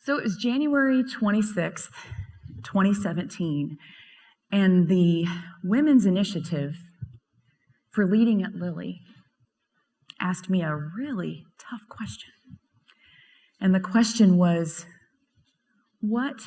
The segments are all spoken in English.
So it was January 26th, 2017, and the Women's Initiative for Leading at Lilly asked me a really tough question. And the question was, what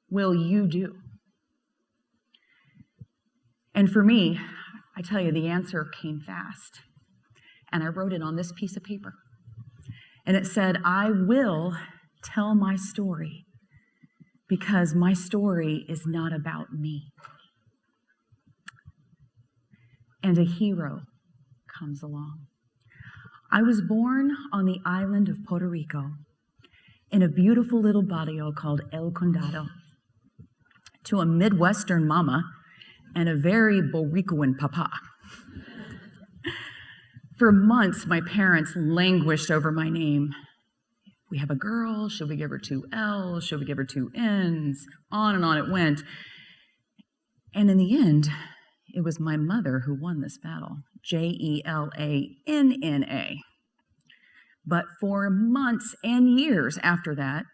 will you do? And for me, I tell you, the answer came fast. And I wrote it on this piece of paper. And it said, I will tell my story because my story is not about me. And a hero comes along. I was born on the island of Puerto Rico in a beautiful little barrio called El Condado to a Midwestern mama and a very Boricuan papa. For months, my parents languished over my name. We have a girl, should we give her 2 L's, should we give her 2 N's? On and on it went. And in the end, it was my mother who won this battle, Jelanna. But for months and years after that,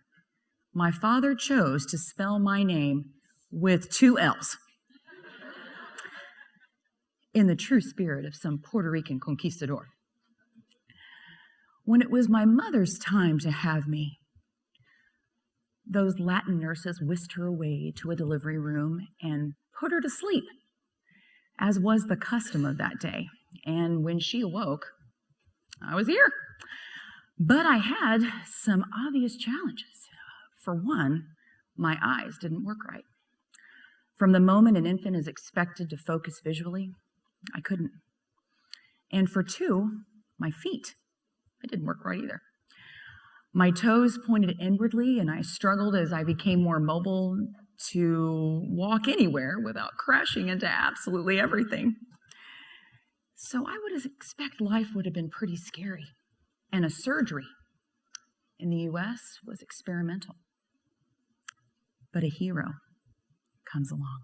my father chose to spell my name with 2 L's. In the true spirit of some Puerto Rican conquistador. When it was my mother's time to have me, those Latin nurses whisked her away to a delivery room and put her to sleep, as was the custom of that day. And when she awoke, I was here. But I had some obvious challenges. For one, my eyes didn't work right. From the moment an infant is expected to focus visually, I couldn't. And for 2, my feet, it didn't work right either. My toes pointed inwardly, and I struggled as I became more mobile to walk anywhere without crashing into absolutely everything. So I would expect life would have been pretty scary. And a surgery in the US was experimental. But a hero comes along.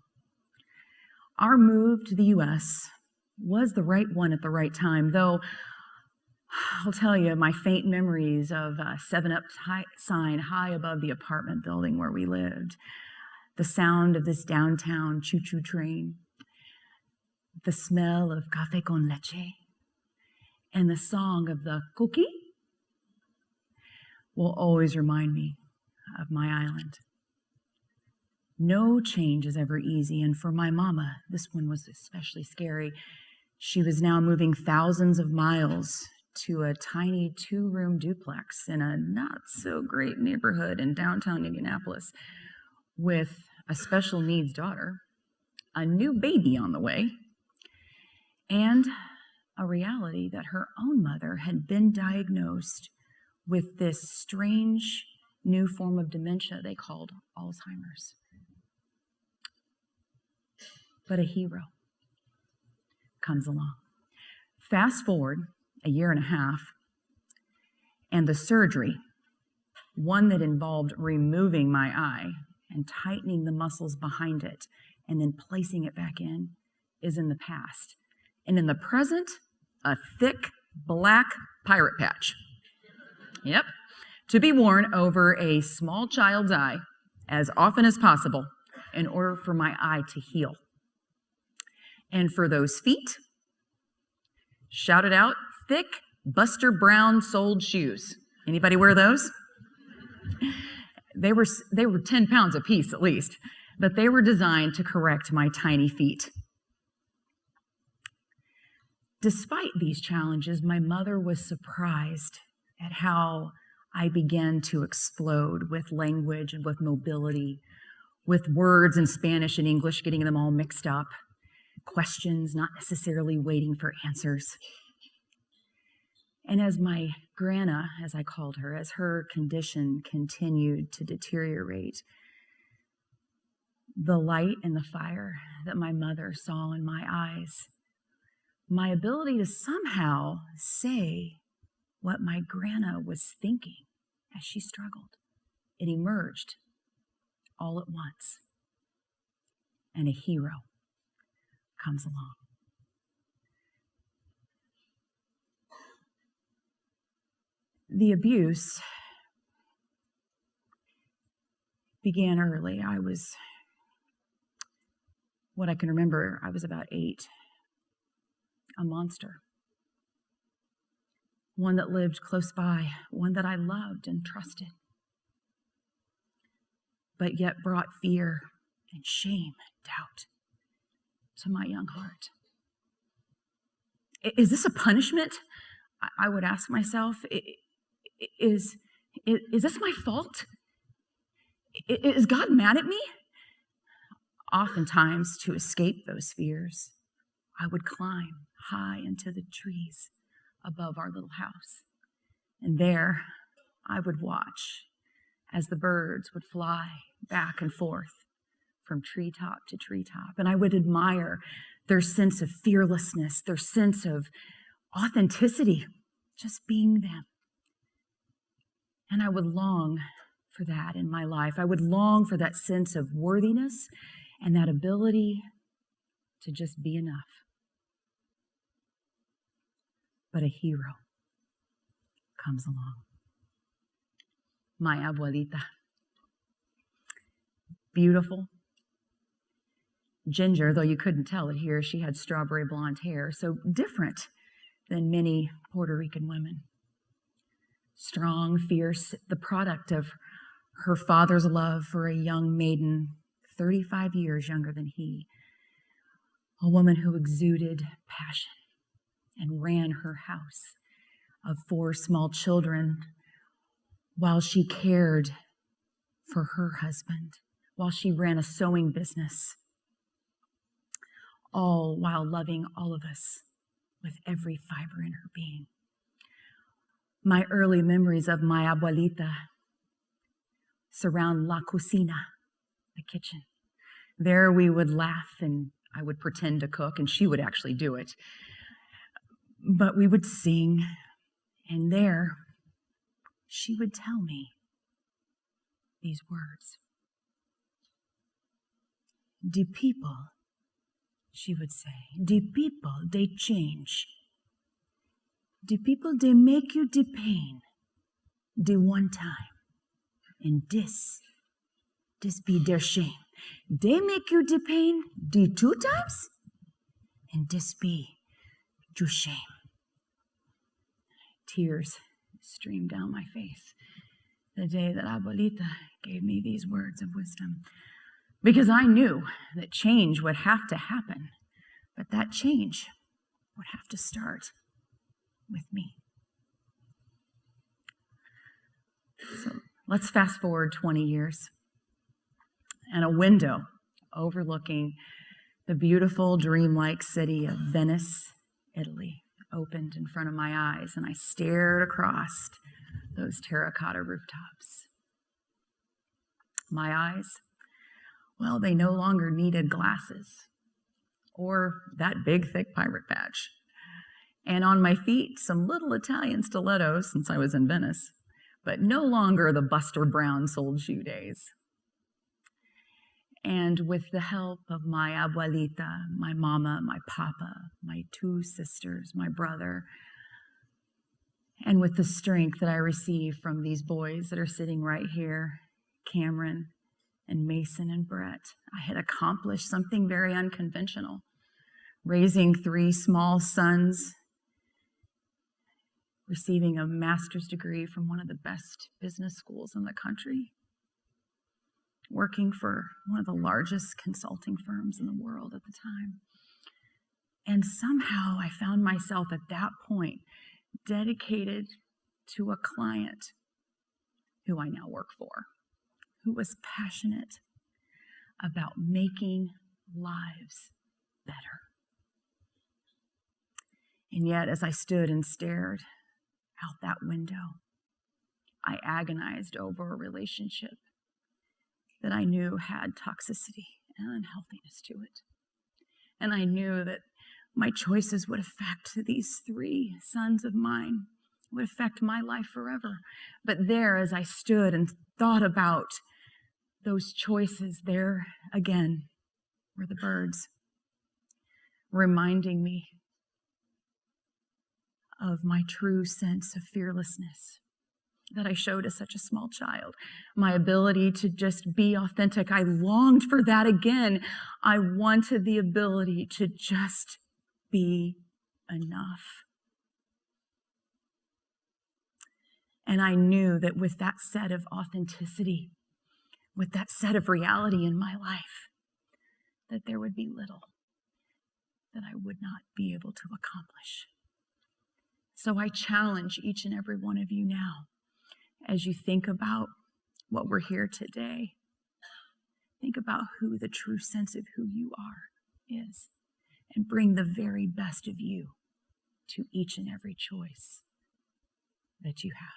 Our move to the US was the right one at the right time, though I'll tell you, my faint memories of a 7-Up sign high above the apartment building where we lived, the sound of this downtown choo-choo train, the smell of café con leche, and the song of the cookie will always remind me of my island. No change is ever easy, and for my mama, this one was especially scary. She was now moving thousands of miles to a tiny 2-room duplex in a not-so-great neighborhood in downtown Indianapolis with a special needs daughter, a new baby on the way, and a reality that her own mother had been diagnosed with this strange new form of dementia they called Alzheimer's. But a hero comes along. Fast forward a year and a half, and the surgery, one that involved removing my eye and tightening the muscles behind it and then placing it back in, is in the past. And in the present, a thick black pirate patch. Yep, to be worn over a small child's eye as often as possible in order for my eye to heal. And for those feet, shout it out, thick Buster Brown soled shoes. Anybody wear those? They were 10 pounds a piece at least, but they were designed to correct my tiny feet. Despite these challenges, my mother was surprised at how I began to explode with language and with mobility, with words in Spanish and English, getting them all mixed up. Questions, not necessarily waiting for answers. And as my Grandma, as I called her, as her condition continued to deteriorate, the light and the fire that my mother saw in my eyes, my ability to somehow say what my Grandma was thinking as she struggled, it emerged all at once. And a hero comes along. The abuse began early. What I can remember, I was about 8, a monster. One that lived close by, one that I loved and trusted, but yet brought fear and shame and doubt to my young heart. Is this a punishment? I would ask myself. Is this my fault? Is God mad at me? Oftentimes, to escape those fears, I would climb high into the trees above our little house. And there I would watch as the birds would fly back and forth from treetop to treetop. And I would admire their sense of fearlessness, their sense of authenticity, just being them. And I would long for that in my life. I would long for that sense of worthiness and that ability to just be enough. But a hero comes along. My abuelita. Beautiful. Ginger, though you couldn't tell it here, she had strawberry blonde hair, so different than many Puerto Rican women. Strong, fierce, the product of her father's love for a young maiden 35 years younger than he. A woman who exuded passion and ran her house of 4 small children while she cared for her husband, while she ran a sewing business, all while loving all of us with every fiber in her being. My early memories of my abuelita surround la cocina, the kitchen. There we would laugh and I would pretend to cook and she would actually do it. But we would sing, and there she would tell me these words. The people, she would say, the people, they change. The people, they make you the pain the one time. And this be their shame. They make you the pain the 2 times, and this be your shame. Tears streamed down my face the day that Abuelita gave me these words of wisdom. Because I knew that change would have to happen, but that change would have to start with me. So let's fast forward 20 years, and a window overlooking the beautiful, dreamlike city of Venice, Italy, opened in front of my eyes, and I stared across those terracotta rooftops. My eyes, well, they no longer needed glasses or that big, thick pirate badge. And on my feet, some little Italian stilettos, since I was in Venice, but no longer the Buster Brown sold shoe days. And with the help of my abuelita, my mama, my papa, my 2 sisters, my brother, and with the strength that I receive from these boys that are sitting right here, Cameron and Mason and Brett, I had accomplished something very unconventional, raising 3 small sons, receiving a master's degree from one of the best business schools in the country, working for one of the largest consulting firms in the world at the time. And somehow I found myself at that point dedicated to a client who I now work for, who was passionate about making lives better. And yet, as I stood and stared out that window, I agonized over a relationship that I knew had toxicity and unhealthiness to it. And I knew that my choices would affect these 3 sons of mine, would affect my life forever. But there, as I stood and thought about those choices, there again were the birds, reminding me of my true sense of fearlessness that I showed as such a small child. My ability to just be authentic. I longed for that again. I wanted the ability to just be enough. And I knew that with that set of authenticity, with that set of reality in my life, that there would be little that I would not be able to accomplish. So I challenge each and every one of you now, as you think about what we're here today, think about who the true sense of who you are is, and bring the very best of you to each and every choice that you have.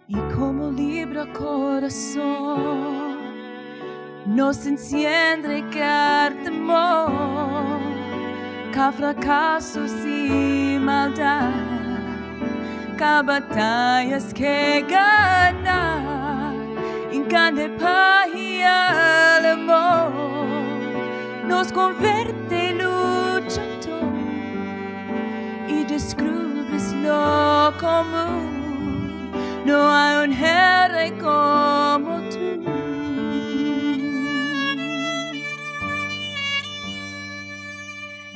Y como libra corazón no se enciende el temor, que fracasos y maldad, que batallas que ganar, en cada paz y el amor nos convierte luchador y descubres lo común. No hay un héroe como tú.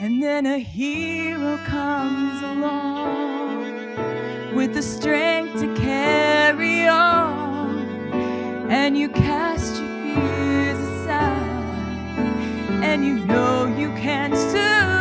And then a hero comes along with the strength to carry on, and you cast your fears aside, and you know you can survive.